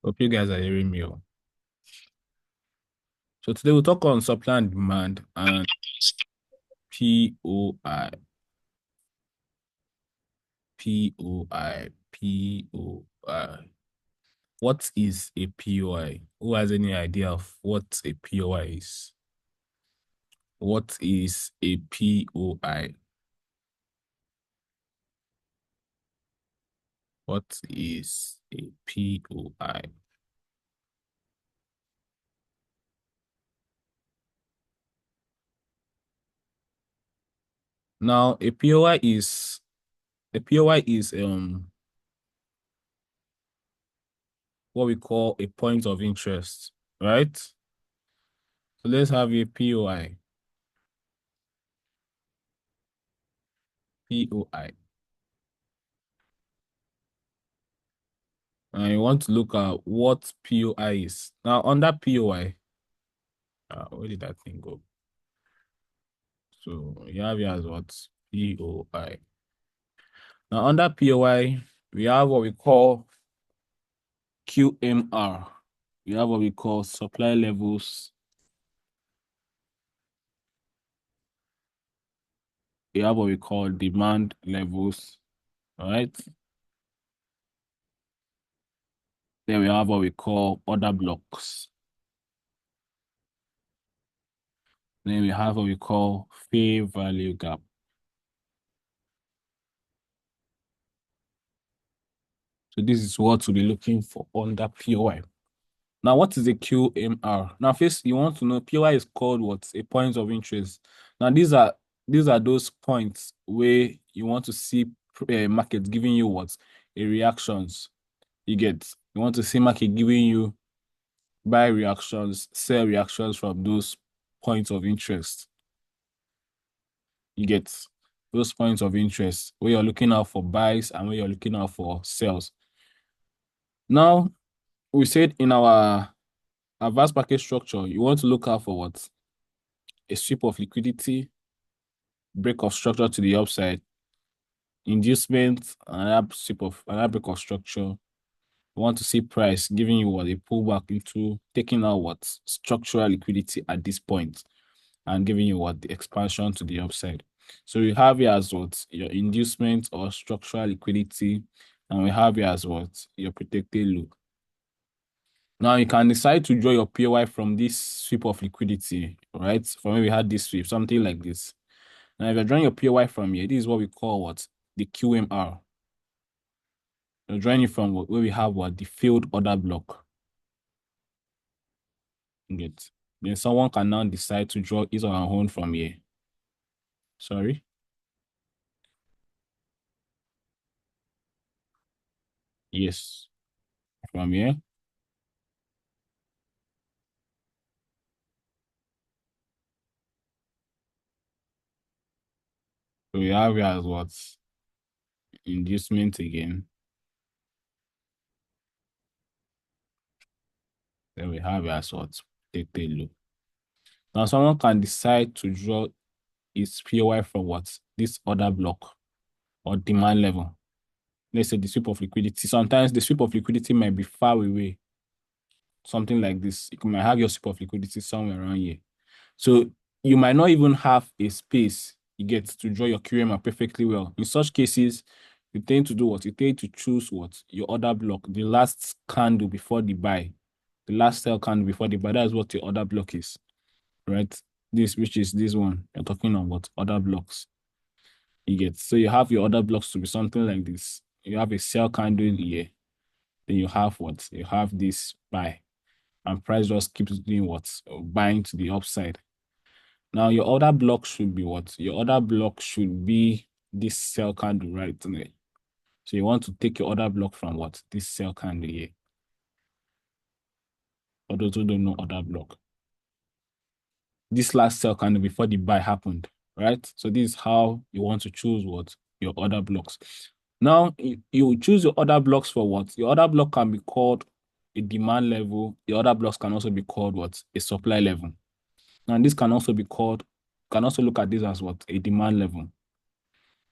Hope you guys are hearing me. So today we'll talk on supply and demand and POI. POI. What is a POI? Who has any idea of what a POI is? What is a POI? What is a POI? Now, a POI is what we call a point of interest, right? So let's have a POI. POI. And you want to look at what POI is. Now, under POI, where did that thing go? So you have here as what? POI. Now, under POI, we have what we call QMR. We have what we call supply levels. We have what we call demand levels, all right? Then we have what we call order blocks. Then we have what we call fair value gap. So this is what we'll be looking for under POI. Now, what is a QMR? Now, first, you want to know POI is called what? A point of interest. Now, these are those points where you want to see market giving you what? A reactions. You want to see market giving you buy reactions, sell reactions from those points of interest. You get those points of interest where you're looking out for buys and where you're looking out for sells. Now, we said in our advanced package structure, you want to look out for what? A sweep of liquidity, break of structure to the upside, inducement, another break of structure. You want to see price giving you what? A pullback into taking out what? Structural liquidity at this point and giving you what? The expansion to the upside. So we have here as what? Your inducement or structural liquidity, and we have here as what? Your protected low. Now you can decide to draw your POI from this sweep of liquidity, right? From where we had this sweep, something like this. Now, if you're drawing your POI from here, this is what we call what? The QMR. You're drawing it from where we have what? The failed order block. Get. Then someone can now decide to draw his or her own from here. Sorry. Yes. From here. So we have here as what? Inducement again. Then we have here as what? Protected low. Now someone can decide to draw his POI from what? This order block or demand level. Let's say the sweep of liquidity. Sometimes the sweep of liquidity might be far away. Something like this. You might have your sweep of liquidity somewhere around here. So you might not even have a space you get to draw your QMR perfectly well. In such cases, you tend to do what? You tend to choose what? Your order block, the last candle before the buy, the last sell candle before the buy. That's what your order block is, right? Which is this one. You're talking about order blocks. You get. So you have your order blocks to be something like this. You have a sell candle here. Then you have what? You have this buy. And price just keeps doing what? Buying to the upside. Now, your order block should be what? Your order block should be this sell candle right there. So you want to take your order block from what? This sell candle here. For those who don't know order block. This last sell candle before the buy happened, right? So this is how you want to choose what? Your order blocks. Now, you choose your order blocks for what? Your order block can be called a demand level. Your order blocks can also be called what? A supply level. And this can also be called, can also look at this as what? A demand level.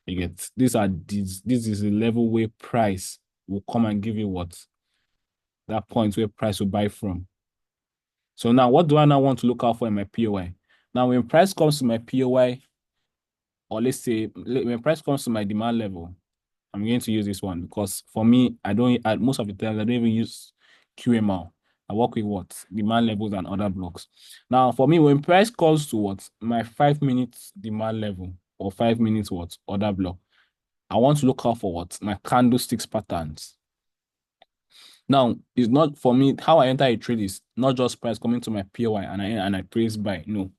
You get, this is the level where price will come and give you what? that point where price will buy from. So now what do I now want to look out for in my POI? Now when price comes to my POI, or let's say when price comes to my demand level, I'm going to use this one because for me, most of the times I don't even use QML. I work with what? Demand levels and other blocks. Now, for me, when price comes to what? My 5 minutes demand level or 5 minutes what? Other block. I want to look out for what? My candlesticks patterns. Now, it's not for me, how I enter a trade is not just price coming to my POI and I praise buy. No.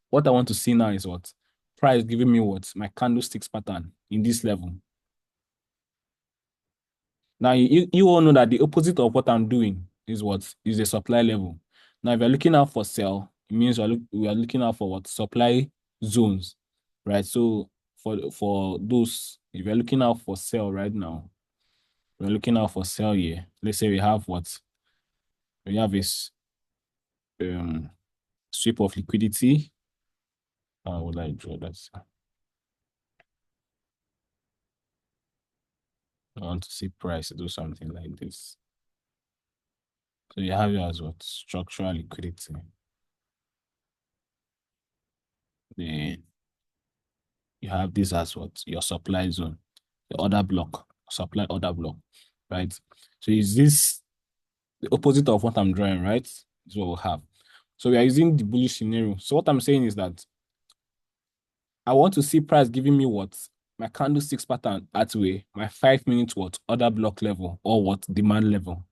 What I want to see now is what? Price giving me what? My candlesticks pattern in this level. Now, you all know that the opposite of what I'm doing is what is the supply level. Now, if you're looking out for sell, it means we are looking out for what supply zones, right? So for those, if you're looking out for sell right now, we're looking out for sell here. Let's say we have this sweep of liquidity. How would I draw that? I want to see price do something like this. So you have it as what structural liquidity. Then you have this as what your supply zone, the other block, supply other block, right? So is this the opposite of what I'm drawing, right? Is what we'll have. So we are using the bullish scenario. So what I'm saying is that I want to see price giving me what my candlesticks pattern at way, my 5 minutes what other block level or what demand level.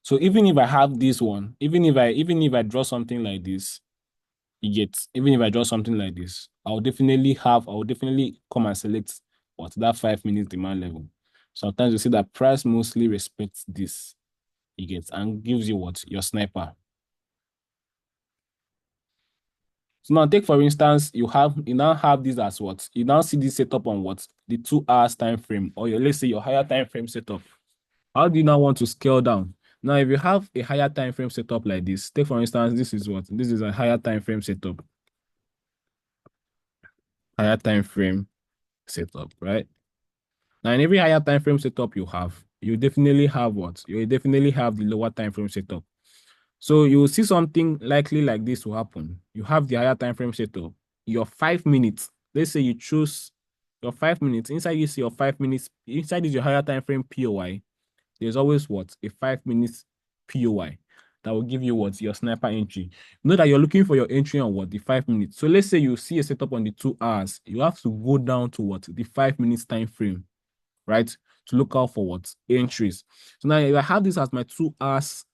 So even if I have this one, even if I draw something like this, you get, even if I draw something like this, I will definitely come and select what that 5 minutes demand level. Sometimes you see that price mostly respects this, you get, and gives you what your sniper. So now take for instance, you now have this as what you now see this setup on what the 2 hours time frame, or let's say your higher time frame setup. How do you now want to scale down? Now, if you have a higher time frame setup like this, take for instance, this is a higher time frame setup, higher time frame setup, right? Now, in every higher time frame setup you definitely have what? You definitely have the lower time frame setup. So you will see something likely like this will happen. You have the higher time frame setup. Your 5 minutes, let's say you choose your 5 minutes. Inside you see your 5 minutes, inside is your higher time frame POI. There's always what? A 5 minutes POI that will give you what? Your sniper entry. Know that you're looking for your entry on what? The 5 minutes. So let's say you see a setup on the 2 hours. You have to go down to what? The 5 minutes time frame, right? To look out for what? Entries. So now if I have this as my 2 hours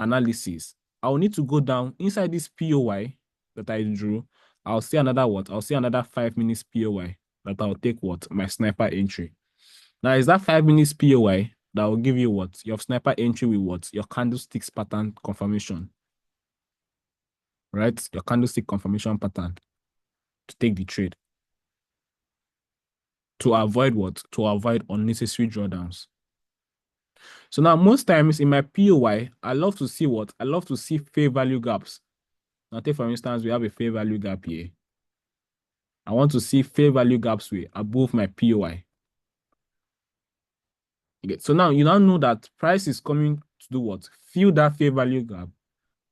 analysis, I'll need to go down inside this POI that I drew. I'll see another what? I'll see another 5 minutes POI that I'll take what? My sniper entry. Now, is that 5 minutes POI that will give you what? Your sniper entry with what? Your candlesticks pattern confirmation, right? Your candlestick confirmation pattern to take the trade. To avoid what? To avoid unnecessary drawdowns. So now, most times in my POI, I love to see what? I love to see fair value gaps. Now, take for instance, we have a fair value gap here. I want to see fair value gaps way above my POI. Okay. So now you now know that price is coming to do what? Fill that fair value gap,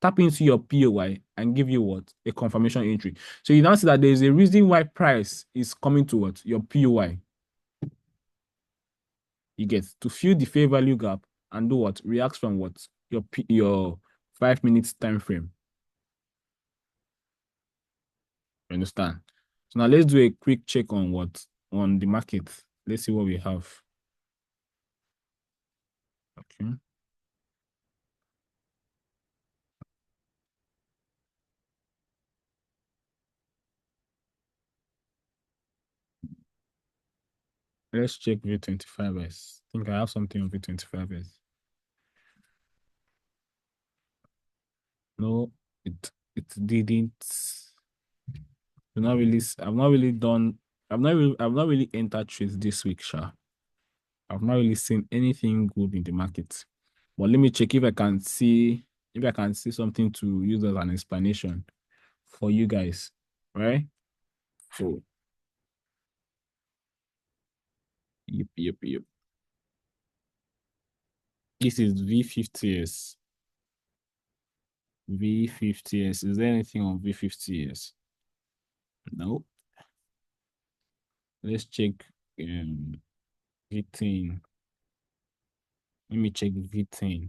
tap into your POI and give you what? A confirmation entry. So you now see that there is a reason why price is coming to what? Your POI. You get to fill the fair value gap and do what? Reacts from what? Your 5 minutes time frame. You understand? So now let's do a quick check on what? On the market. Let's see what we have. Okay. Let's check V25s. I think I have something on V25s. No, it didn't. I've not really entered trades this week, Sha. I've not really seen anything good in the market. But let me check if I can see something to use as an explanation for you guys. Right? So yep. This is V50S. V50S. Is there anything on V50S? No. Let's check V10. Let me check V10.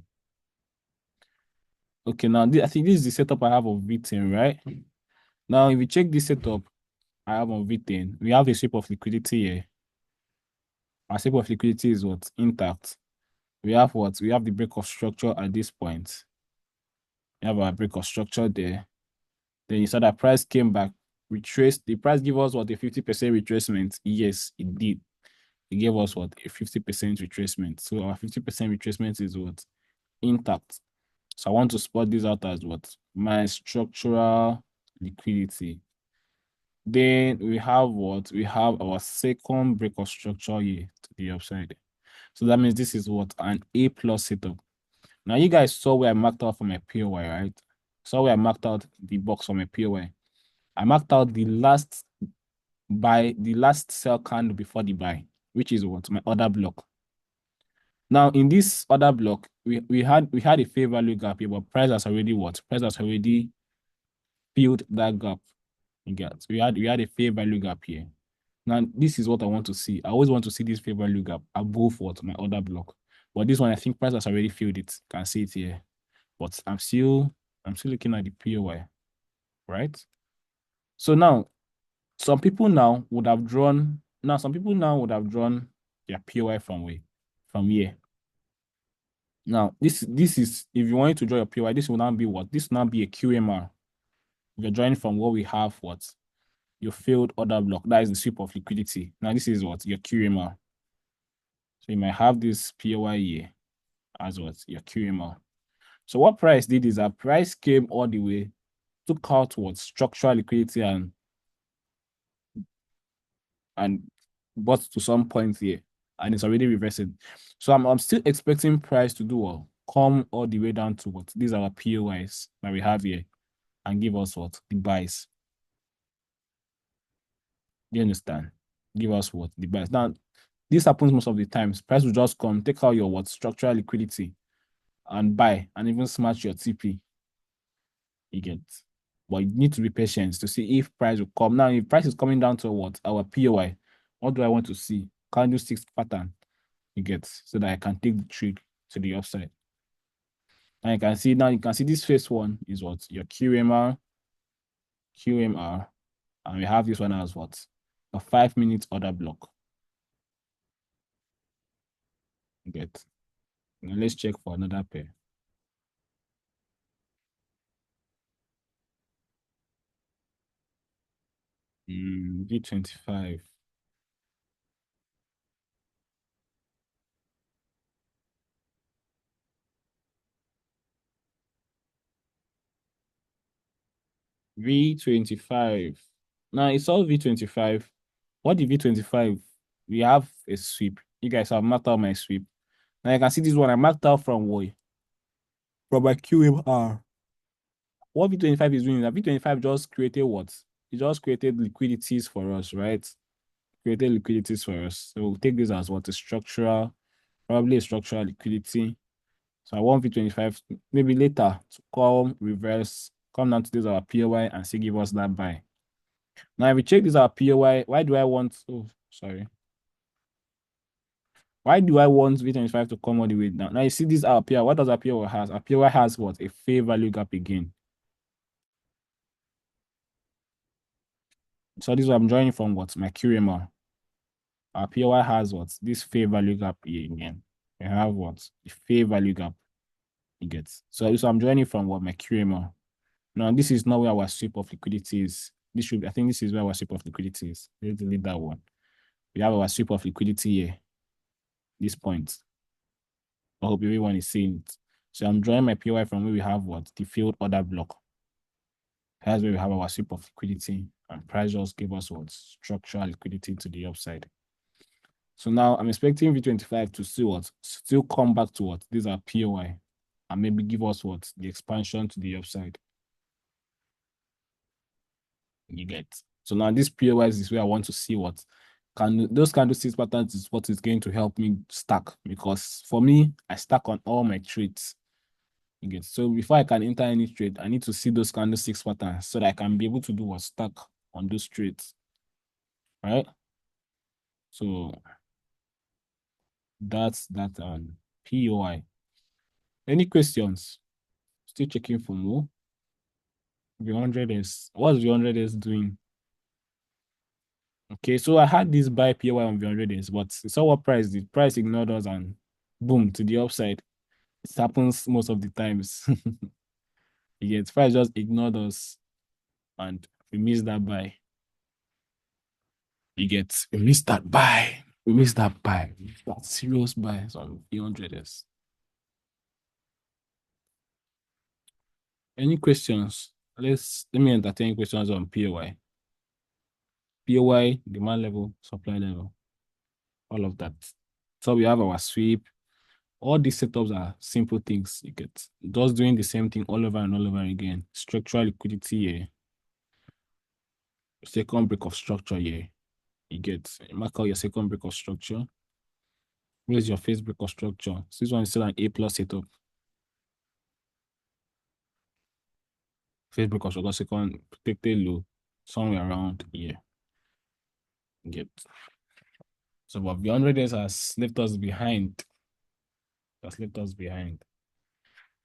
Okay, now I think this is the setup I have of V10, right? Now, if you check this setup I have on V10, we have a sweep of liquidity here. Our sweep of liquidity is what? Intact. We have what? We have the break of structure at this point. We have our break of structure there. Then you saw that price came back, retraced. The price gave us what? A 50% retracement. Yes, it did. It gave us what? A 50% retracement. So our 50% retracement is what? Intact. So I want to spot this out as what? My structural liquidity. Then we have what? We have our second break of structure here to the upside. So that means this is what? An A plus setup. Now you guys saw where I marked out for my POI, right? Saw where I marked out the box for my POI. I marked out the last buy, the last sell candle before the buy, which is what? My order block. Now in this order block, we had a fair value gap here, but price has already what? Price has already filled that gap. You get, we had a fair value gap here. Now this is what I want to see. I always want to see this fair value gap above what? My order block. But this one, I think price has already filled it. Can see it here. But I'm still looking at the POI, right? So now, some people now would have drawn their POI from where? From here. Now, this is, if you wanted to draw your POI, this will now be what? This will now be a QMR. If you're drawing from what we have, what? Your failed order block. That is the sweep of liquidity. Now, this is what? Your QMR. So you might have this POI here as what? Your QMR. So what price did is that price came all the way, took out what? Structural liquidity and bought to some point here, and it's already reversing. So I'm still expecting price to do what? Come all the way down to what? These are our POIs that we have here and give us what? The buys. Do you understand? Give us what? The buys. Now, this happens most of the times. Price will just come, take out your what? Structural liquidity and buy and even smash your TP. You get. But you need to be patient to see if price will come. Now, if price is coming down to what? Our POI, what do I want to see? Candlestick pattern. You get, so that I can take the trade to the upside. And you can see this first one is what? Your QMR, and we have this one as what? A 5-minute order block. You get. Now let's check for another pair. V25. V25. Now it's all V25. What the V25? We have a sweep. You guys have marked out my sweep. Now you can see this one I marked out from what? From my QMR. What V25 is doing is that V25 just created what? It just created liquidities for us, right? Created liquidities for us. So we'll take this as what? Probably a structural liquidity. So I want V25 maybe later to come reverse, come down to this our POI and still give us that buy. Now if we check this our POI, why do I want Why do I want V25 to come all the way down? Now you see this our POI. What does our POI has? Our POI has what? A fair value gap again. So this is what I'm drawing from what? My QMR. Our POI has what? This fair value gap here again. We have what? The fair value gap. You get. So I'm drawing from what? My QMR. Now this is not where our sweep of liquidity is. I think this is where our sweep of liquidity is. Let's delete that one. We have our sweep of liquidity here. This point. I hope everyone is seeing it. So I'm drawing my POI from where we have what? The failed order block. That's where we have our sweep of liquidity, and price just gave us what? Structural liquidity to the upside. So now I'm expecting V25 to see what? Still come back to what? These are POI, and maybe give us what? The expansion to the upside. You get. So now this POI is where I want to see what? those candlesticks patterns is what is going to help me stack, because for me, I stack on all my trades. You get, so before I can enter any trade, I need to see those candlesticks patterns so that I can be able to do what stack on those trades, right? So that's that POI. Any questions? Still checking for more. V100 is, what's V100 is doing? Okay, so I had this buy POI on V100 but it's saw what price did. Price ignored us and boom to the upside. It happens most of the times. You get, price just ignored us and we missed that buy. You get, we missed that buy. We missed that buy. That serious buy on V100s. Any questions? Let me entertain questions on POI. POI, demand level, supply level, all of that. So we have our sweep. All these setups are simple things. You get just doing the same thing all over and all over again. Structural liquidity here. Second break of structure here. You get, mark out your second break of structure. Where's your first break of structure? So this one is still an A plus setup. First break of structure, second protected low, somewhere around here. You get. So but the 100 days has left us behind. That's left us behind.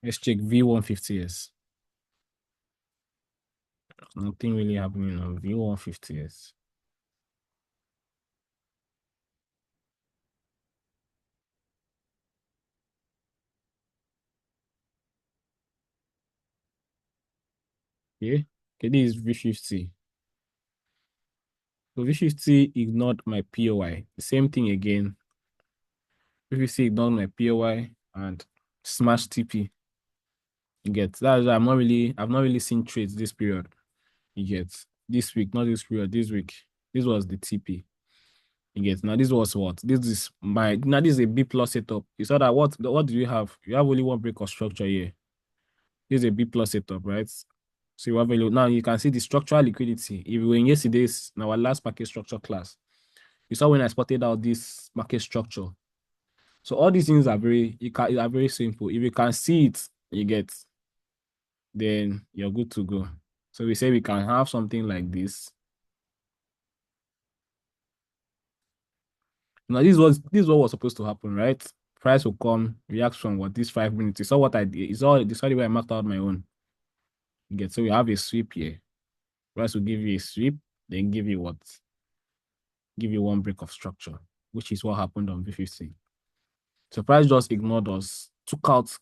Let's check V150s. Nothing really happening on V150s. Okay, this is V50. So V50 ignored my POI. The same thing again. V50 ignored my POI and smashed TP. You get, that's why I've not really seen trades this period. You get, this week, not this period, this week. This was the TP. You get, now this was what? This is a B plus setup. You saw that what do you have? You have only one break of structure here. This is a B plus setup, right? So you have now you can see the structural liquidity. If we were in yesterday's in our last market structure class, you saw when I spotted out this market structure. So all these things are very simple. If you can see it, you get, then you're good to go. So we say we can have something like this. Now this is what was supposed to happen, right? Price will come, react from what this 5 minutes. You saw what I did. It's all the way I marked out my own. You get, so we have a sweep here. Price will give you a sweep, then give you what? Give you one break of structure, which is what happened on V50. So price just ignored us,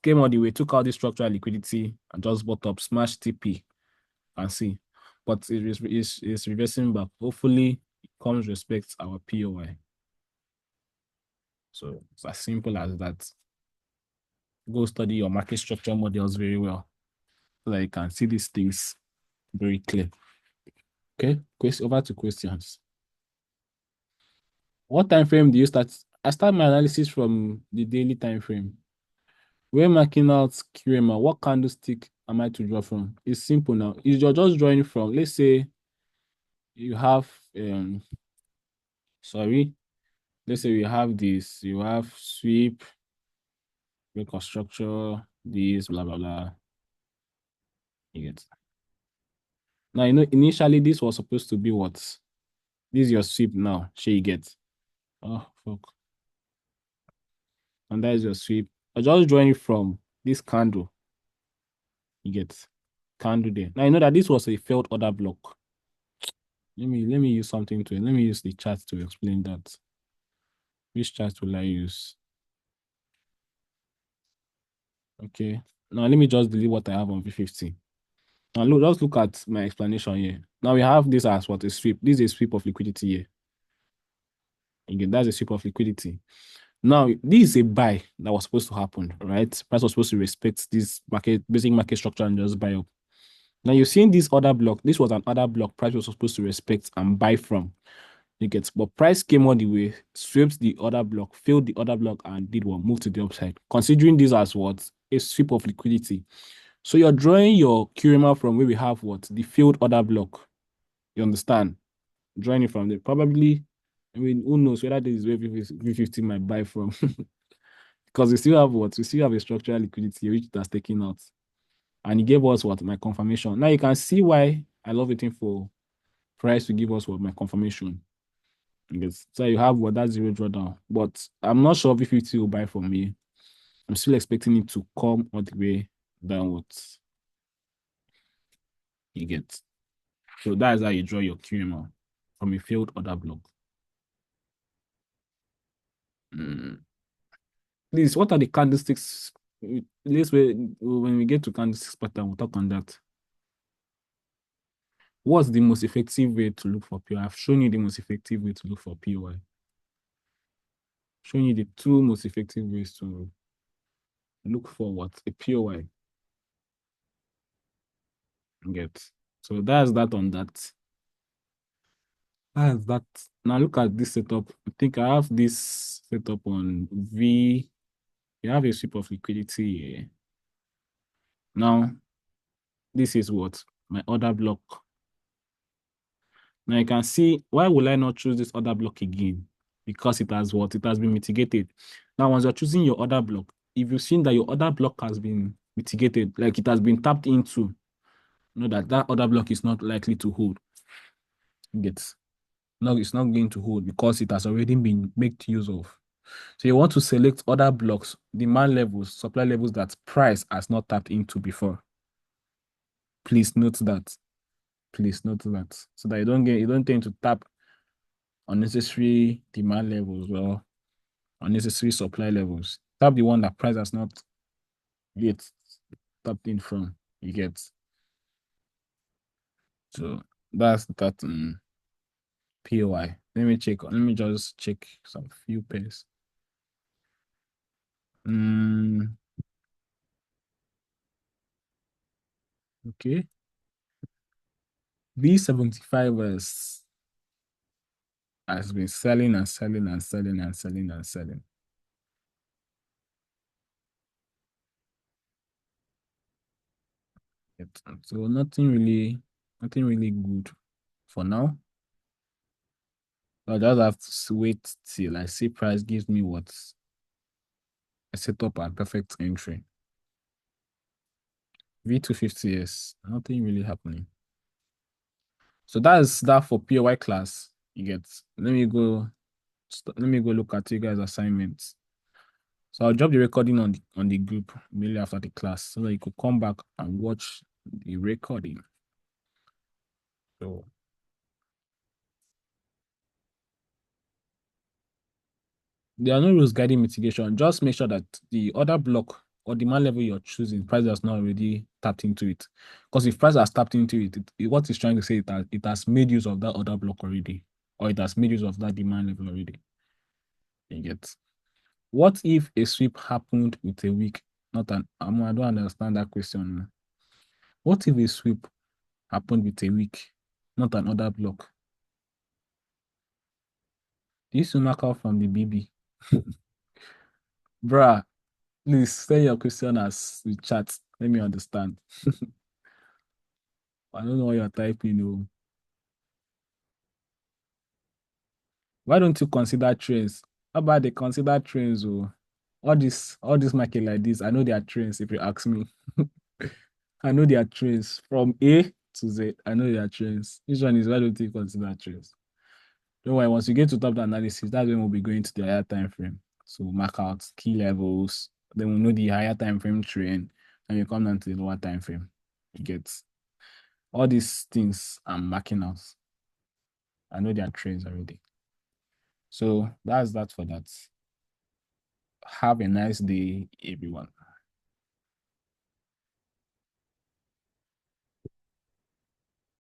came all the way, took out the structural liquidity and just bought up, smashed TP and see. But it's reversing back. Hopefully it comes respect our POI. So it's as simple as that. Go study your market structure models very well so that you can see these things very clear. Okay, over to questions. What time frame do you start? I start my analysis from the daily time frame. When marking out QMA, what candlestick am I to draw from? It's simple now. You're just drawing from, let's say you have let's say we have this, you have sweep, break of structure, this, blah blah blah. You get. Now initially this was supposed to be what? This is your sweep now. You get. Oh fuck. And that is your sweep. I'm just drawing from this candle. You get candle there. Now you know that this was a failed order block. Let me use something let me use the chart to explain that. Which chart will I use? Okay. Now let me just delete what I have on V50. Now just look at my explanation here. Now we have this as what? A sweep. This is a sweep of liquidity here. Again, that's a sweep of liquidity. Now, this is a buy that was supposed to happen, right? Price was supposed to respect this basic market structure and just buy up. Now you're seeing this other block. This was an other block price was supposed to respect and buy from. You get, but price came all the way, swept the other block, failed the other block, and did what? Move to the upside. Considering this as what? A sweep of liquidity. So you're drawing your QMA from where we have what? The failed other block. You understand? Drawing it from there. Probably I mean, who knows whether this is where V50 might buy from. Because we still have what? We still have a structural liquidity which it has taken out. And he gave us what? My confirmation. Now you can see why I love waiting for price to give us what? My confirmation. Yes. So you have what? That zero drawdown. But I'm not sure V50 will buy from me. I'm still expecting it to come all the way downwards. You get. So that is how you draw your QMR from a failed order block. Please, what are the candlesticks? Let's when we get to candlesticks pattern, we'll talk on that. What's the most effective way to look for POI? I've shown you the most effective way to look for POI. Showing you the two most effective ways to look for what? A POI. Get. So that's that on that. That's that. Now look at this setup. I think I have this setup on V. You have a sweep of liquidity here. Now, this is what? My order block. Now you can see, why will I not choose this order block again? Because it has what? It has been mitigated. Now, once you're choosing your order block, if you've seen that your order block has been mitigated, like it has been tapped into, know that that order block is not likely to hold. No, it's not going to hold because it has already been made use of. So you want to select other blocks, demand levels, supply levels that price has not tapped into before. Please note that. Please note that. So that you don't tend to tap unnecessary demand levels or unnecessary supply levels. Tap the one that price has not yet tapped in from. You get. So that's that POI. Let me just check some few pairs. Okay. V75 has been selling and selling and selling and selling and selling. So nothing really good for now. I just have to wait till I see price gives me what a setup and perfect entry. V250 is nothing really happening. So that's that for POI class. You get. Let me go look at you guys' assignments. So I'll drop the recording on the group immediately after the class so that you could come back and watch the recording. So there are no rules guiding mitigation. Just make sure that the order block or demand level you're choosing, price has not already tapped into it. Because if price has tapped into it, what it's trying to say is that it has made use of that order block already, or it has made use of that demand level already. You get. What if a sweep happened with a week? I don't understand that question. What if a sweep happened with a week, not an order block? This will knock out from the BB. Bruh, please send your question as we chat. Let me understand. I don't know what you're typing. Oh. Why don't you consider trains? How about they consider trains? Oh, all this market like this, I know they are trains. If you ask me, I know they are trains from A to Z. I know they are trains. Which one is why don't you consider trains? Don't worry. Once you get to top the analysis, that's when we'll be going to the higher time frame. So mark out key levels. Then we'll know the higher time frame trend, and you come down to the lower time frame. You get all these things I'm marking out. I know they are trains already. So that's that for that. Have a nice day, everyone.